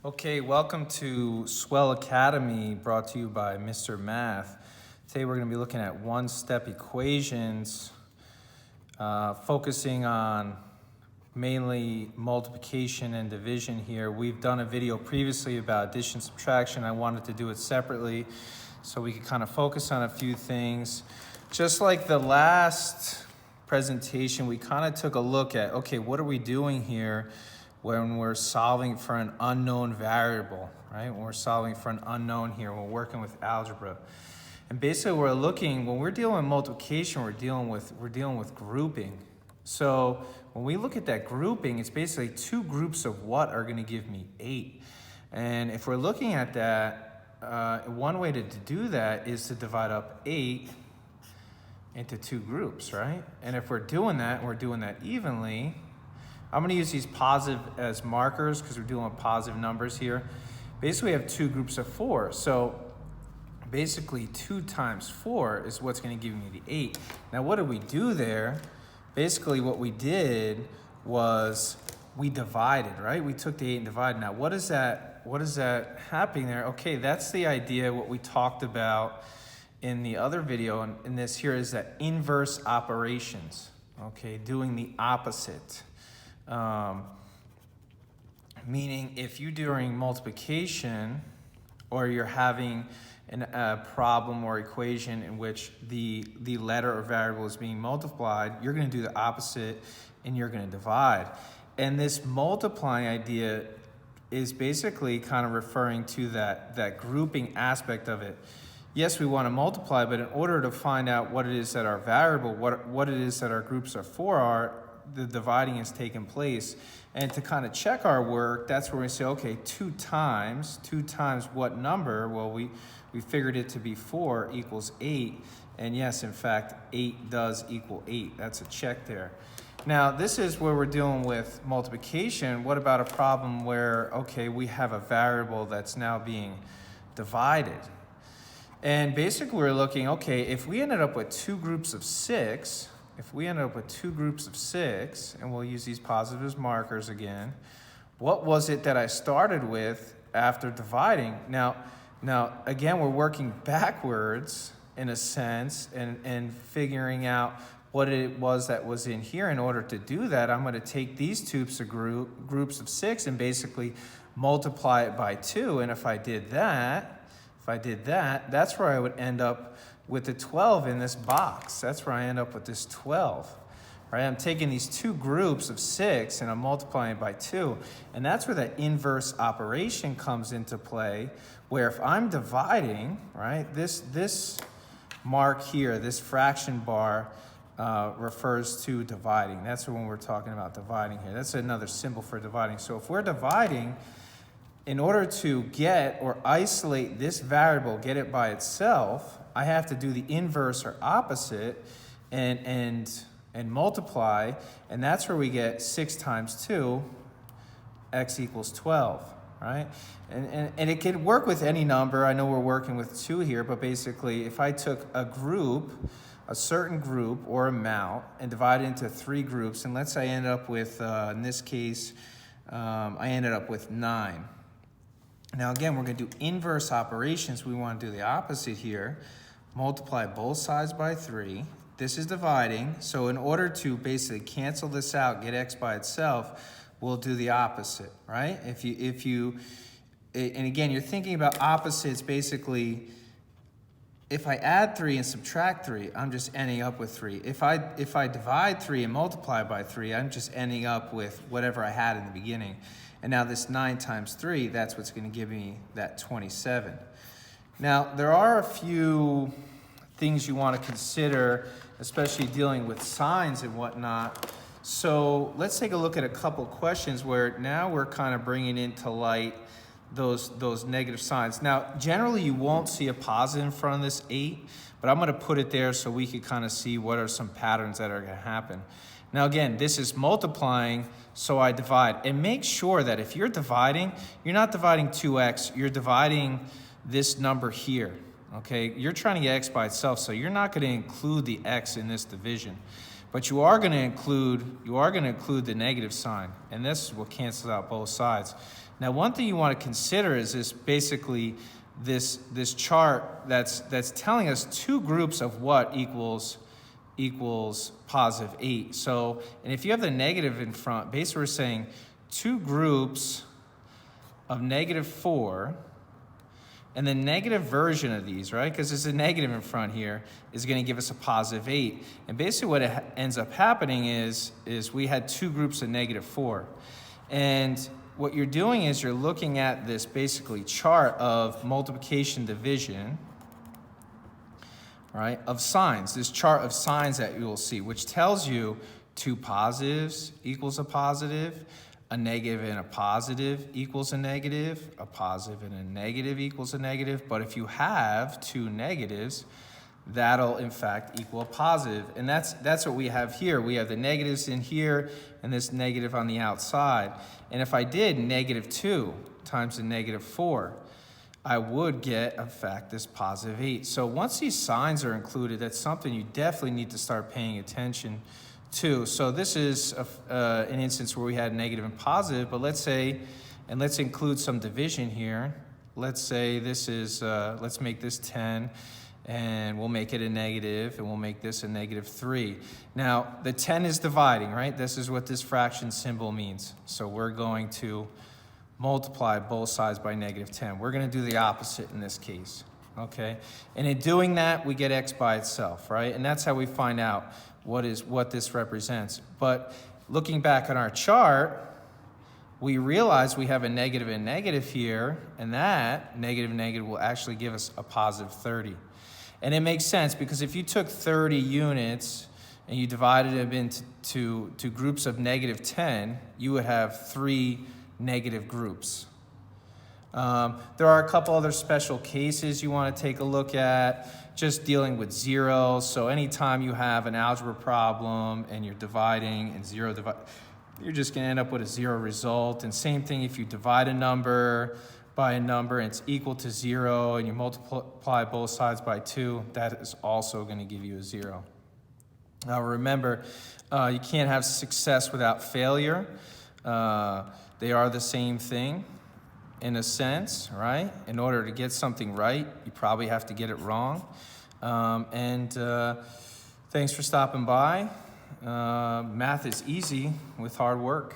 Okay, welcome to Swell Academy, brought to you by Mr. Math. Today we're going to be looking at one-step equations, focusing on mainly multiplication and division here. We've done a video previously about addition, subtraction. I wanted to do it separately so we could kind of focus on a few things. Just like the last presentation, we kind of took a look at, okay, what are we doing here when we're solving for an unknown variable, right? When we're solving for an unknown here, we're working with algebra. And basically we're looking, when we're dealing with multiplication, we're dealing with grouping. So when we look at that grouping, it's basically two groups of what are going to give me 8. And if we're looking at that, one way to do that is to divide up 8 into two groups, right? And if we're doing that, and we're doing that evenly, I'm going to use these positive as markers because we're dealing with positive numbers here. Basically, we have two groups of 4. So basically, 2 times 4 is what's going to give me the 8. Now, what did we do there? Basically, what we did was we divided, right? We took the 8 and divided. Now, what is that happening there? Okay, that's the idea, what we talked about in the other video. And this here is that inverse operations, okay, doing the opposite. Meaning if you during multiplication or you're having a problem or equation in which the letter or variable is being multiplied, you're going to do the opposite and you're going to divide. And this multiplying idea is basically kind of referring to that grouping aspect of it. Yes, we want to multiply, but in order to find out what it is that our variable, what it is that our groups are for, the dividing has taken place. And to kind of check our work, that's where we say, okay, 2 times what number? Well, we figured it to be 4 equals 8. And yes, in fact, 8 does equal 8. That's a check there. Now, this is where we're dealing with multiplication. What about a problem where, okay, we have a variable that's now being divided? And basically we're looking, okay, if we ended up with two groups of 6, and we'll use these positive as markers again, what was it that I started with after dividing? Now again, we're working backwards in a sense and figuring out what it was that was in here. In order to do that, I'm going to take these groups of 6 and basically multiply it by 2. And if I did that, that's where I would end up with the 12 in this box. That's where I end up with this 12. Right? I'm taking these two groups of 6 and I'm multiplying it by 2. And that's where that inverse operation comes into play, where if I'm dividing, right, this mark here, this fraction bar, refers to dividing. That's when we're talking about dividing here. That's another symbol for dividing. So if we're dividing, in order to get or isolate this variable, get it by itself, I have to do the inverse or opposite and multiply, and that's where we get 6 times 2, x equals 12, right? And it could work with any number. I know we're working with 2 here, but basically if I took a certain group or amount, and divided into 3 groups, and let's say I ended up with, in this case, I ended up with 9. Now again, we're going to do inverse operations. We want to do the opposite here. Multiply both sides by 3. This is dividing. So in order to basically cancel this out, get x by itself, we'll do the opposite, right? And again, you're thinking about opposites. Basically, if I add 3 and subtract 3, I'm just ending up with 3. If I divide 3 and multiply by 3, I'm just ending up with whatever I had in the beginning. And now this 9 times 3, that's what's going to give me that 27. Now, there are a few things you want to consider, especially dealing with signs and whatnot. So let's take a look at a couple questions where now we're kind of bringing into light those negative signs. Now, generally you won't see a positive in front of this 8, but I'm going to put it there so we can kind of see what are some patterns that are going to happen. Now again, this is multiplying, so I divide. And make sure that if you're dividing, you're not dividing 2x, you're dividing this number here, okay? You're trying to get x by itself, so you're not going to include the x in this division. But you are going to include the negative sign, and this will cancel out both sides. Now, one thing you want to consider is this chart that's telling us two groups of what equals positive 8. So, and if you have the negative in front, basically we're saying two groups of negative 4, and the negative version of these, right, because there's a negative in front here, is going to give us a positive 8. And basically what ends up happening is we had two groups of negative 4. And what you're doing is you're looking at this basically chart of multiplication division, right, of signs, this chart of signs that you will see, which tells you two positives equals a positive, a negative and a positive equals a positive and a negative equals a negative. But if you have two negatives, that'll in fact equal a positive. And that's what we have here. We have the negatives in here and this negative on the outside. And if I did -2 times the -4, I would get, in fact, this positive 8. So once these signs are included, that's something you definitely need to start paying attention to. So this is an instance where we had negative and positive, but let's say, and let's include some division here. Let's say this is, let's make this 10, and we'll make it a negative, and we'll make this a -3. Now, the 10 is dividing, right? This is what this fraction symbol means. So we're going to multiply both sides by -10. We're going to do the opposite in this case, okay? And in doing that, we get x by itself, right? And that's how we find out what this represents. But looking back on our chart, we realize we have a negative and negative here, and that negative and negative will actually give us a positive 30. And it makes sense because if you took 30 units and you divided them into groups of -10, you would have 3 negative groups. There are a couple other special cases you want to take a look at, just dealing with zeros. So anytime you have an algebra problem and you're dividing and you're just going to end up with a 0 result. And same thing if you divide a number by a number and it's equal to 0 and you multiply both sides by 2, that is also going to give you a 0. Now remember, you can't have success without failure. They are the same thing in a sense, right? In order to get something right, you probably have to get it wrong. Thanks for stopping by. Math is easy with hard work.